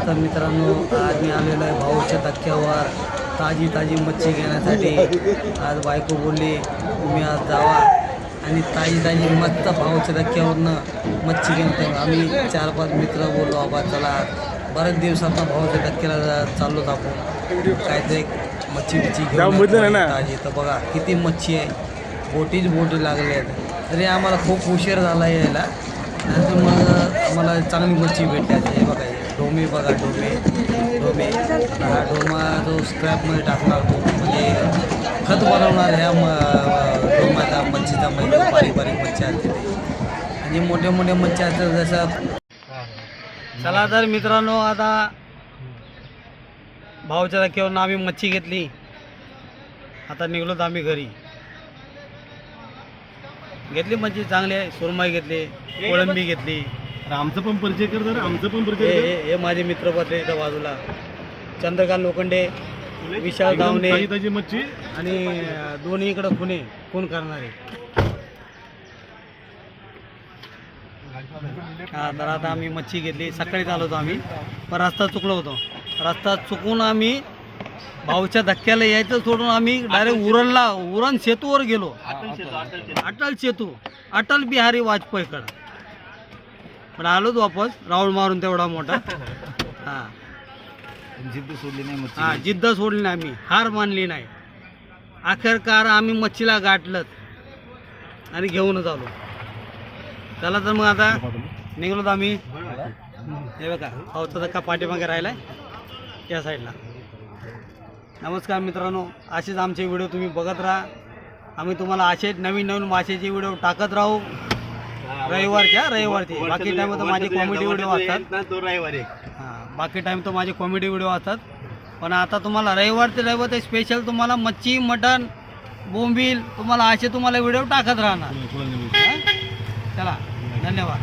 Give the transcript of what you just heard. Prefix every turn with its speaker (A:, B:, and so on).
A: तर मित्रांनो, आज मी आलेलो आहे भाऊच्या धक्क्यावर ताजी मच्छी घेण्यासाठी। आज बायको बोलली तुम्ही आज जावा आणि ताजी मस्त भाऊच्या धक्क्यावरनं मच्छी घेऊन आम्ही 4-5 मित्र बोललो बाबा चला बऱ्याच दिवसातनं भाऊच्या धक्क्याला चाललोत आपण काहीतरी मच्छी घेऊन ताजी। तर बघा किती मच्छी आहे, बोटी लागले आहेत। तरी आम्हाला खूप उशीर झाला यायला, नंतर मग आम्हाला चांगली मच्छी भेटली। हे बघा डोमे बघा, डोमे हा डोमा जो स्क्रॅपमध्ये टाकणार तो म्हणजे खत बनवणार ह्या डोमाचा मच्छीचा म्हणजे बारीक मच्छी असते आणि मोठ्या मच्छी असतात जसं। चला तर मित्रांनो, आता भाऊच्या धक्क्यावरून आम्ही मच्छी घेतली, आता निघलोत आम्ही घरी। घेतली मच्छी चांगली आहे, सुरमई घेतली, कोळंबी घेतली।
B: आमचं पण परिचय कर जरा, आमचं पण परिचय।
A: हे माझे मित्र बसले इथं बाजूला, चंद्रकांत लोखंडे, विशाल धावणे
B: ताजी मच्छी
A: आणि दोन्ही इकडं खून करणारे। हा तर आता आम्ही मच्छी घेतली, सकाळी चाललो होतो आम्ही, पण रस्ता चुकलो होतो। रस्ता चुकून आम्ही भाऊच्या धक्क्याला यायचं सोडून आम्ही डायरेक्ट उरण सेतूवर गेलो। अटल सेतू, अटल बिहारी वाजपेयीकडं पण आलोच वापस, राऊंड मारून तेवढा मोठा। हां
B: जिद्द सोडली नाही मच्छी,
A: हां जिद्द सोडली नाही, आम्ही हार मानली नाही। अखेरकार आम्ही मच्छीला गाठलं आणि घेऊनच आलो। चला तर मग आता निघलोत आम्ही। हे बघा भाऊचा धक्का पाठीमागे राहिलाय त्या साईडला। नमस्कार मित्रांनो, असेच आमचे व्हिडिओ तुम्ही बघत राहा। आम्ही तुम्हाला असेच नवीन माशाचे व्हिडिओ टाकत राहू रविवारची। बाकी टाइम तर माझे कॉमेडी व्हिडिओ असतात। हां बाकी टाइम तर माझे कॉमेडी व्हिडिओ असतात, पण आता तुम्हाला रविवार ते स्पेशल तुम्हाला मच्छी, मटण, बोंबील तुम्हाला असे तुम्हाला व्हिडिओ टाकत राहणार। चला धन्यवाद।